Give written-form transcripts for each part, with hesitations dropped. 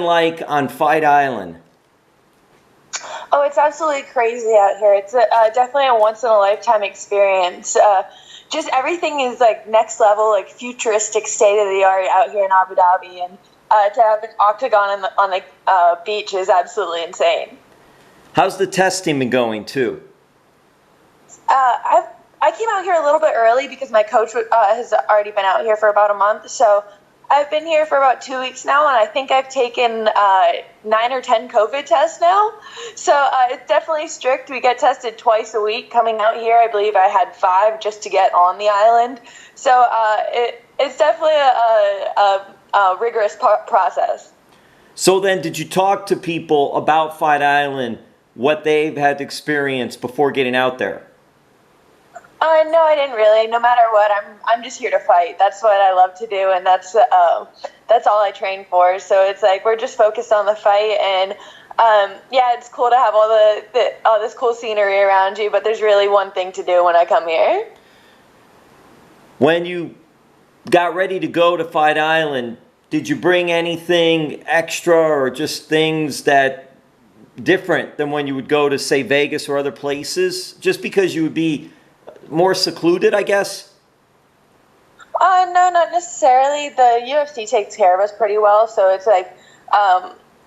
Like on Fight Island? Oh, it's absolutely crazy out here. It's definitely a once-in-a-lifetime experience. Just everything is like next level, like futuristic, state-of-the-art out here in Abu Dhabi, and to have an octagon on the beach is absolutely insane. How's the testing been going too? I came out here a little bit early because my coach has already been out here for about a month, so I've been here for about 2 weeks now, and I think I've taken 9 or 10 COVID tests now. So it's definitely strict. We get tested twice a week coming out here. I believe I had 5 just to get on the island. So it's definitely a rigorous process. So then, did you talk to people about Fight Island, what they've had experienced before getting out there? No, I didn't really. No matter what, I'm just here to fight. That's what I love to do, and that's all I train for. So it's like we're just focused on the fight, and yeah, it's cool to have all this cool scenery around you. But there's really one thing to do when I come here. When you got ready to go to Fight Island, did you bring anything extra or just things that different than when you would go to, say, Vegas or other places? Just because you would be more secluded, I guess? No, not necessarily. The UFC takes care of us pretty well, so it's like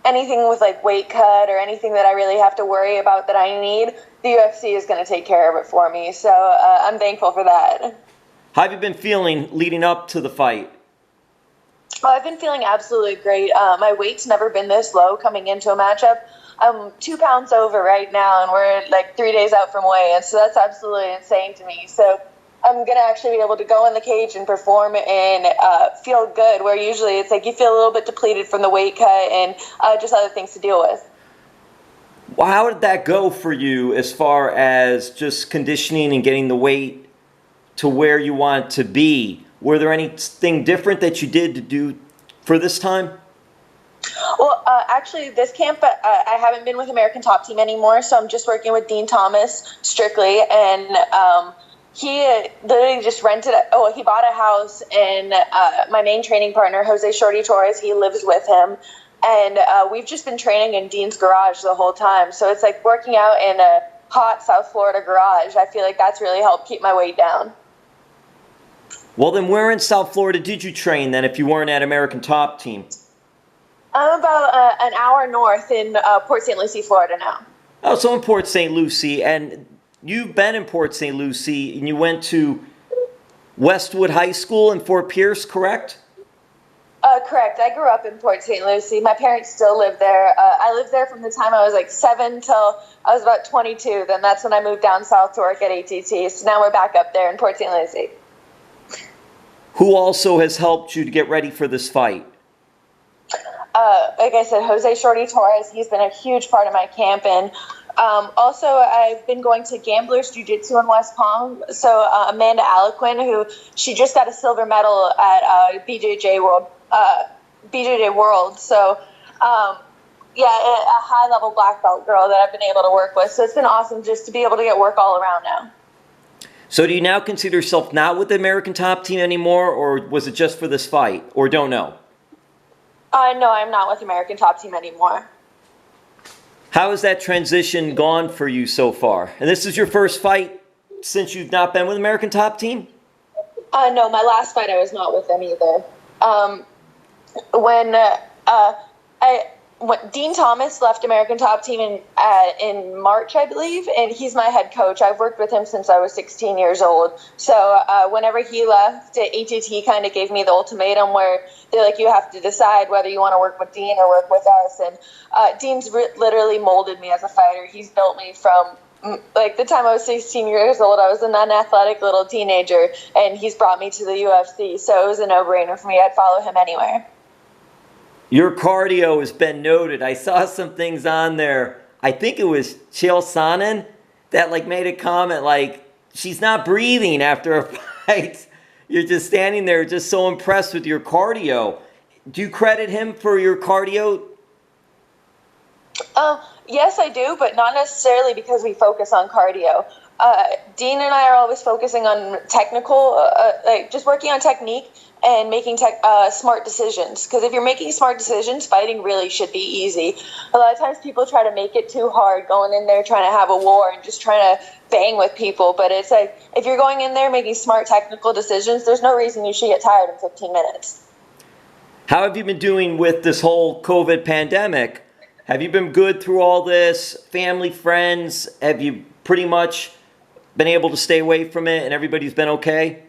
anything with like weight cut or anything that I really have to worry about that I need, the UFC is going to take care of it for me. So I'm thankful for that. How have you been feeling leading up to the fight? Well, I've been feeling absolutely great. My weight's never been this low coming into a matchup. I'm 2 pounds over right now, and we're like 3 days out from weigh-in, so that's absolutely insane to me. So I'm going to actually be able to go in the cage and perform and feel good, where usually it's like you feel a little bit depleted from the weight cut and just other things to deal with. Well, how did that go for you as far as just conditioning and getting the weight to where you want to be? Were there anything different that you did to do for this time? Well, actually, this camp, I haven't been with American Top Team anymore, so I'm just working with Dean Thomas strictly, and he literally just he bought a house, and my main training partner, Jose Shorty Torres, he lives with him, and we've just been training in Dean's garage the whole time, so it's like working out in a hot South Florida garage. I feel like that's really helped keep my weight down. Well, then where in South Florida did you train then if you weren't at American Top Team? I'm about an hour north in Port St. Lucie, Florida now. Oh, so in Port St. Lucie, and you've been in Port St. Lucie, and you went to Westwood High School in Fort Pierce, correct? Correct. I grew up in Port St. Lucie. My parents still live there. I lived there from the time I was like 7 till I was about 22. Then that's when I moved down south to work at ATT. So now we're back up there in Port St. Lucie. Who also has helped you to get ready for this fight? Like I said, Jose Shorty Torres, he's been a huge part of my camp. And also, I've been going to Gamblers Jiu-Jitsu in West Palm. So Amanda Aliquin, who she just got a silver medal at BJJ World. So, yeah, a high-level black belt girl that I've been able to work with. So it's been awesome just to be able to get work all around now. So do you now consider yourself not with the American Top Team anymore, or was it just for this fight, or don't know? No, I'm not with American Top Team anymore. How has that transition gone for you so far? And this is your first fight since you've not been with American Top Team? No, my last fight I was not with them either. When Dean Thomas left American Top Team in March, I believe, and he's my head coach. I've worked with him since I was 16 years old. So whenever he left, ATT kind of gave me the ultimatum where they're like, you have to decide whether you want to work with Dean or work with us. And Dean's literally molded me as a fighter. He's built me from like the time I was 16 years old. I was an unathletic little teenager, and he's brought me to the UFC. So it was a no-brainer for me. I'd follow him anywhere. Your cardio has been noted. I saw some things on there. I think it was Chael Sonnen that like made a comment like, she's not breathing after a fight. You're just standing there just so impressed with your cardio. Do you credit him for your cardio? Yes, I do, but not necessarily because we focus on cardio. Dean and I are always focusing on technical, like just working on technique and making smart decisions. Because if you're making smart decisions, fighting really should be easy. A lot of times people try to make it too hard, going in there trying to have a war and just trying to bang with people. But it's like, if you're going in there making smart technical decisions, there's no reason you should get tired in 15 minutes. How have you been doing with this whole COVID pandemic? Have you been good through all this? Family, friends? Have you pretty much been able to stay away from it and everybody's been okay?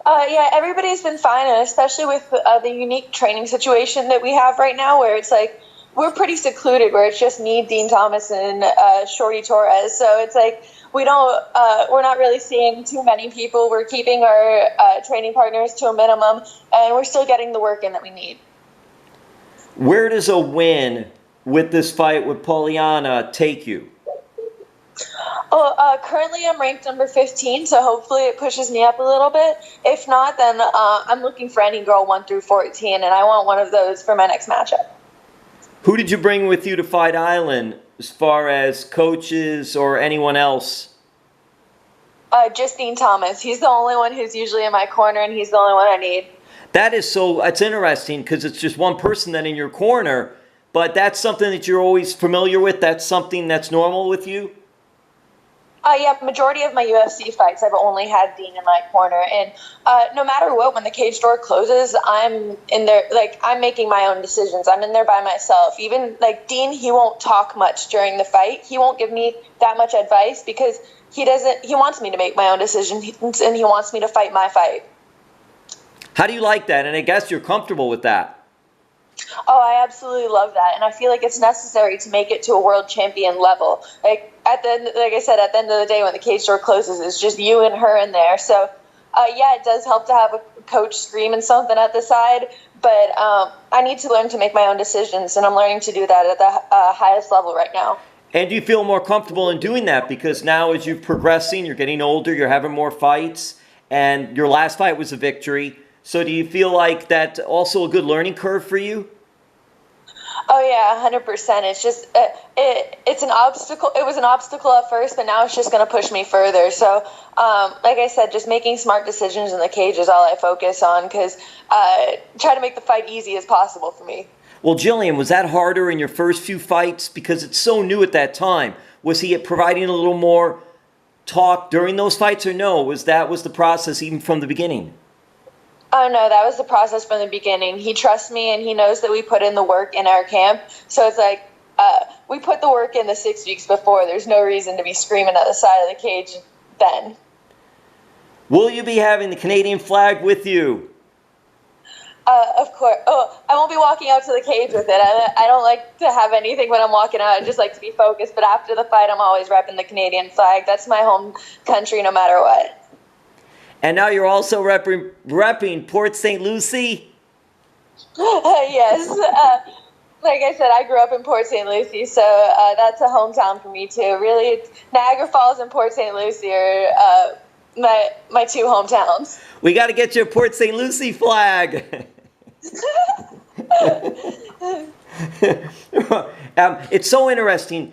Yeah, everybody's been fine, and especially with the unique training situation that we have right now, where it's like we're pretty secluded, where it's just me, Dean Thomas, and Shorty Torres. So it's like we're not really seeing too many people. We're keeping our training partners to a minimum, and we're still getting the work in that we need. Where does a win with this fight with Poliana take you? Currently I'm ranked number 15, so hopefully it pushes me up a little bit. If not, then I'm looking for any girl 1 through 14, and I want one of those for my next matchup. Who did you bring with you to Fight Island as far as coaches or anyone else? Just Dean Thomas. He's the only one who's usually in my corner, and he's the only one I need. That's interesting because it's just one person then in your corner, but that's something that you're always familiar with? That's something that's normal with you? Yeah, majority of my UFC fights, I've only had Dean in my corner. And no matter what, when the cage door closes, I'm in there, like, I'm making my own decisions. I'm in there by myself. Even, like, Dean, he won't talk much during the fight. He won't give me that much advice because he wants me to make my own decisions, and he wants me to fight my fight. How do you like that? And I guess you're comfortable with that. Oh, I absolutely love that, and I feel like it's necessary to make it to a world champion level. Like I said, at the end of the day, when the cage door closes, it's just you and her in there. So, yeah, it does help to have a coach screaming something at the side, but I need to learn to make my own decisions, and I'm learning to do that at the highest level right now. And do you feel more comfortable in doing that because now as you're progressing, you're getting older, you're having more fights, and your last fight was a victory. So do you feel like that's also a good learning curve for you? Oh yeah, 100%. It's just it's an obstacle. It was an obstacle at first, but now it's just going to push me further. So, like I said, just making smart decisions in the cage is all I focus on because try to make the fight easy as possible for me. Well, Gillian, was that harder in your first few fights because it's so new at that time? Was he providing a little more talk during those fights, or no? Was the process even from the beginning? Oh, no, that was the process from the beginning. He trusts me, and he knows that we put in the work in our camp. So it's like we put the work in the 6 weeks before. There's no reason to be screaming at the side of the cage then. Will you be having the Canadian flag with you? Of course. Oh, I won't be walking out to the cage with it. I don't like to have anything when I'm walking out. I just like to be focused. But after the fight, I'm always repping the Canadian flag. That's my home country no matter what. And now you're also repping Port St. Lucie? Yes. Like I said, I grew up in Port St. Lucie, so that's a hometown for me too. Really, Niagra Falls and Port St. Lucie are my two hometowns. We got to get you a Port St. Lucie flag. It's so interesting,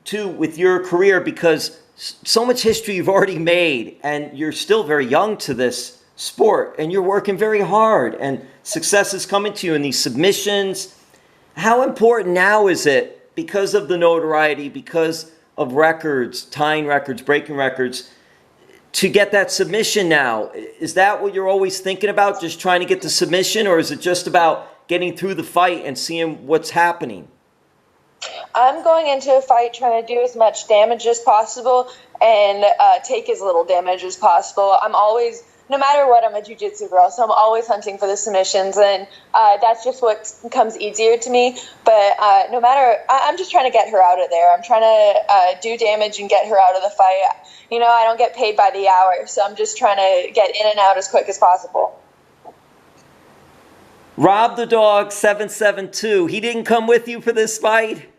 too, with your career because so much history you've already made, and you're still very young to this sport, and you're working very hard, and success is coming to you in these submissions. How important now is it, because of the notoriety, because of records, tying records, breaking records, to get that submission now? Is that what you're always thinking about, just trying to get the submission, or is it just about getting through the fight and seeing what's happening? I'm going into a fight trying to do as much damage as possible and take as little damage as possible. I'm always, no matter what, I'm a jiu-jitsu girl, so I'm always hunting for the submissions, and that's just what comes easier to me. But no matter, I'm just trying to get her out of there. I'm trying to do damage and get her out of the fight. You know, I don't get paid by the hour, so I'm just trying to get in and out as quick as possible. Rob the Dog 772, he didn't come with you for this fight?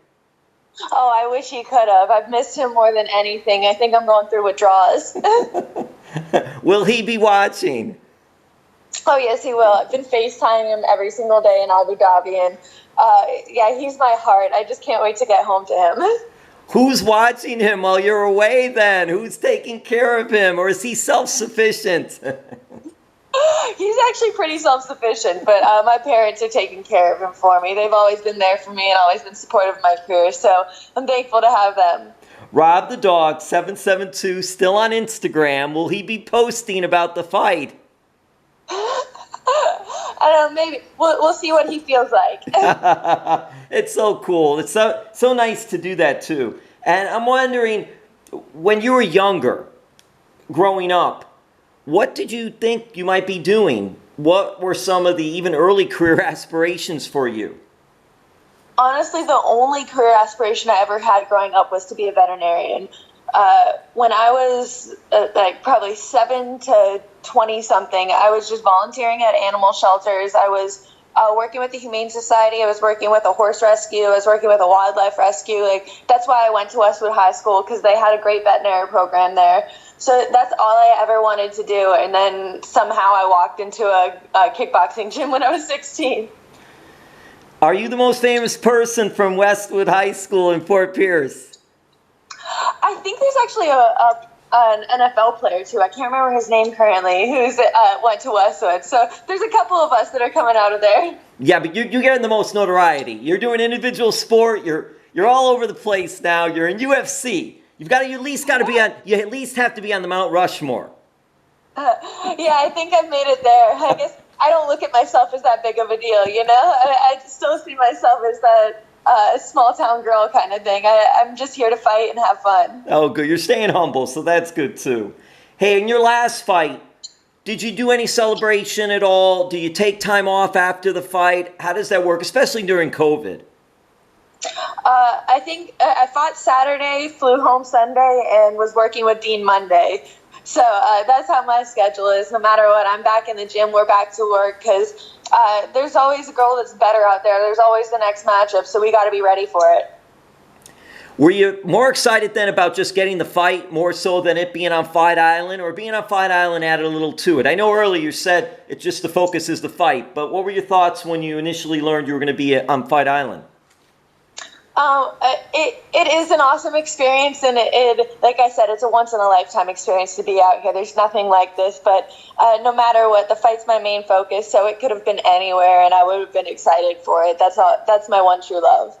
Oh, I wish he could have. I've missed him more than anything. I think I'm going through withdrawals. Will he be watching? Oh, yes, he will. I've been FaceTiming him every single day in Abu Dhabi, and yeah, he's my heart. I just can't wait to get home to him. Who's watching him while you're away then? Who's taking care of him? Or is he self-sufficient? He's actually pretty self-sufficient, but my parents are taking care of him for me. They've always been there for me and always been supportive of my career, so I'm thankful to have them. Rob the Dog 772 still on Instagram. Will he be posting about the fight? I don't know, maybe. We'll see what he feels like. It's so cool. It's so nice to do that too. And I'm wondering, when you were younger, growing up, what did you think you might be doing? What were some of the even early career aspirations for you? Honestly, the only career aspiration I ever had growing up was to be a veterinarian. When I was like probably 7 to 20 something, I was just volunteering at animal shelters. I was working with the Humane Society. I was working with a horse rescue. I was working with a wildlife rescue. Like, that's why I went to Westwood High School, because they had a great veterinary program there. So that's all I ever wanted to do. And then somehow I walked into a kickboxing gym when I was 16. Are you the most famous person from Westwood High School in Fort Pierce? I think there's actually an NFL player too. I can't remember his name currently, who's went to Westwood. So there's a couple of us that are coming out of there. Yeah, but you're getting the most notoriety. You're doing individual sport. You're all over the place now. You're in UFC. You at least have to be on the Mount Rushmore. Yeah, I think I've made it there. I guess I don't look at myself as that big of a deal, you know? I still see myself as that small town girl kind of thing. I'm just here to fight and have fun. Oh, good. You're staying humble, so that's good too. Hey, in your last fight, did you do any celebration at all? Do you take time off after the fight? How does that work, especially during COVID? I think I fought Saturday, flew home Sunday, and was working with Dean Monday. So that's how my schedule is. No matter what, I'm back in the gym. We're back to work, because there's always a girl that's better out there. There's always the next matchup, so we got to be ready for it. Were you more excited then about just getting the fight, more so than it being on Fight Island, or being on Fight Island added a little to it? I know earlier you said it's just the focus is the fight, but what were your thoughts when you initially learned you were going to be on Fight Island? It is an awesome experience, and it like I said, it's a once-in-a-lifetime experience to be out here. There's nothing like this, but no matter what, the fight's my main focus, so it could have been anywhere, and I would have been excited for it. That's my one true love.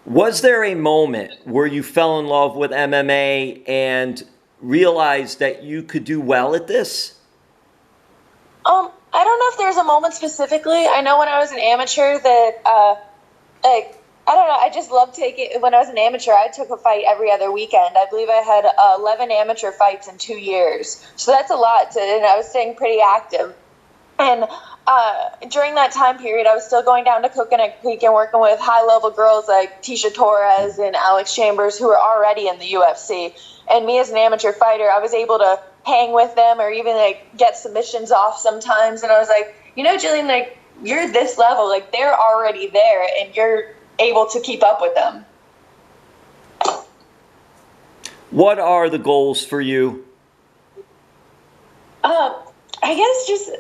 Was there a moment where you fell in love with MMA and realized that you could do well at this? I don't know if there's a moment specifically. I know when I was an amateur that, I don't know, I just loved taking, when I was an amateur, I took a fight every other weekend. I believe I had 11 amateur fights in 2 years. So that's a lot, and I was staying pretty active. And during that time period, I was still going down to Coconut Creek and working with high-level girls like Tisha Torres and Alex Chambers, who were already in the UFC. And me as an amateur fighter, I was able to hang with them or even like get submissions off sometimes. And I was like, you know, Gillian, like, you're this level, like they're already there, and you're able to keep up with them. What are the goals for you? I guess just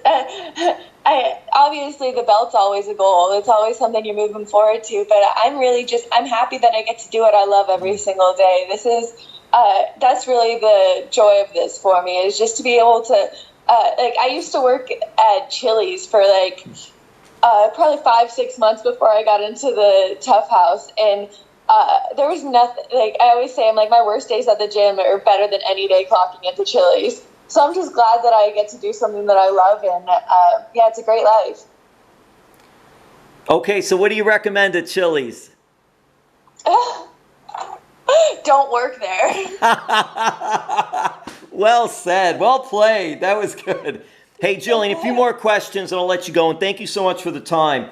obviously the belt's always a goal. It's always something you're moving forward to. But I'm happy that I get to do what I love every single day. This is that's really the joy of this for me, is just to be able to like, I used to work at Chili's for like probably 5-6 months before I got into the Tough House, and there was nothing, like I always say, I'm like, my worst days at the gym are better than any day clocking into Chili's. So I'm just glad that I get to do something that I love, and yeah, it's a great life. Okay, so what do you recommend at Chili's? Don't work there. Well said. Well played. That was good. Hey, Gillian, a few more questions and I'll let you go. And thank you so much for the time.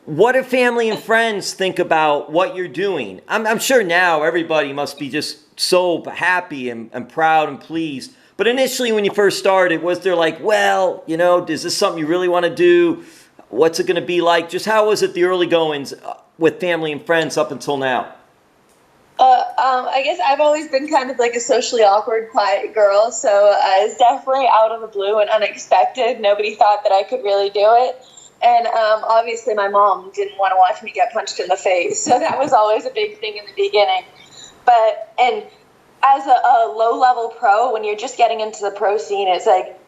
What do family and friends think about what you're doing? I'm sure now everybody must be just so happy and proud and pleased. But initially when you first started, was there like, well, you know, is this something you really want to do? What's it going to be like? Just how was it the early goings with family and friends up until now? I guess I've always been kind of like a socially awkward, quiet girl, so it's definitely out of the blue and unexpected. Nobody thought that I could really do it. And obviously my mom didn't want to watch me get punched in the face, so that was always a big thing in the beginning. and as a low-level pro, when you're just getting into the pro scene, it's like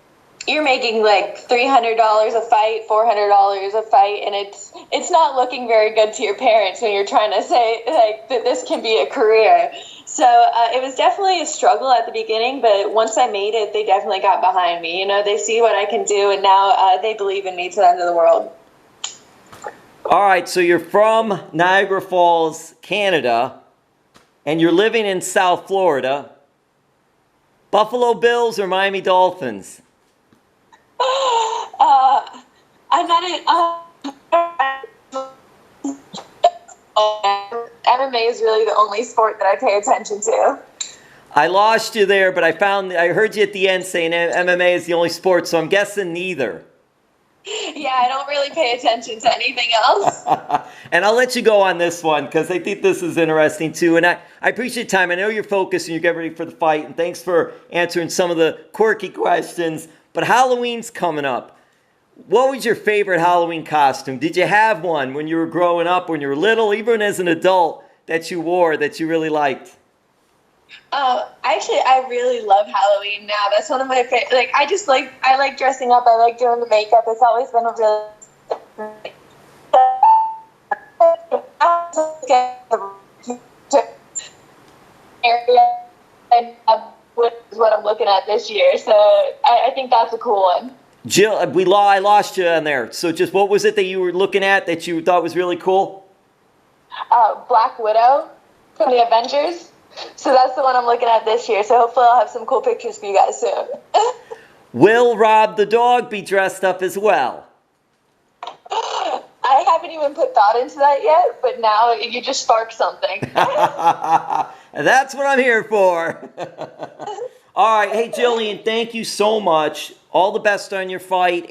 you're making like $300 a fight, $400 a fight, and it's not looking very good to your parents when you're trying to say like that this can be a career. So it was definitely a struggle at the beginning, but once I made it, they definitely got behind me. You know, they see what I can do, and now they believe in me to the end of the world. All right, so you're from Niagara Falls, Canada, and you're living in South Florida. Buffalo Bills or Miami Dolphins? I'm not MMA is really the only sport that I pay attention to. I lost you there, but I heard you at the end saying MMA is the only sport, so I'm guessing neither. Yeah, I don't really pay attention to anything else. And I'll let you go on this one because I think this is interesting too. And I appreciate your time. I know you're focused and you're getting ready for the fight. And thanks for answering some of the quirky questions. But Halloween's coming up. What was your favorite Halloween costume? Did you have one when you were growing up, when you were little, even as an adult, that you wore that you really liked? Actually, I really love Halloween now. That's one of my favorite. Like, I like dressing up. I like doing the makeup. It's always been a really area, and what I'm looking at this year. So I think that's a cool one. Jill, I lost you on there. So just what was it that you were looking at that you thought was really cool? Black Widow from the Avengers. So that's the one I'm looking at this year. So hopefully I'll have some cool pictures for you guys soon. Will Rob the dog be dressed up as well? I haven't even put thought into that yet, but now you just sparked something. That's what I'm here for. All right. Hey, Gillian, thank you so much. All the best on your fight.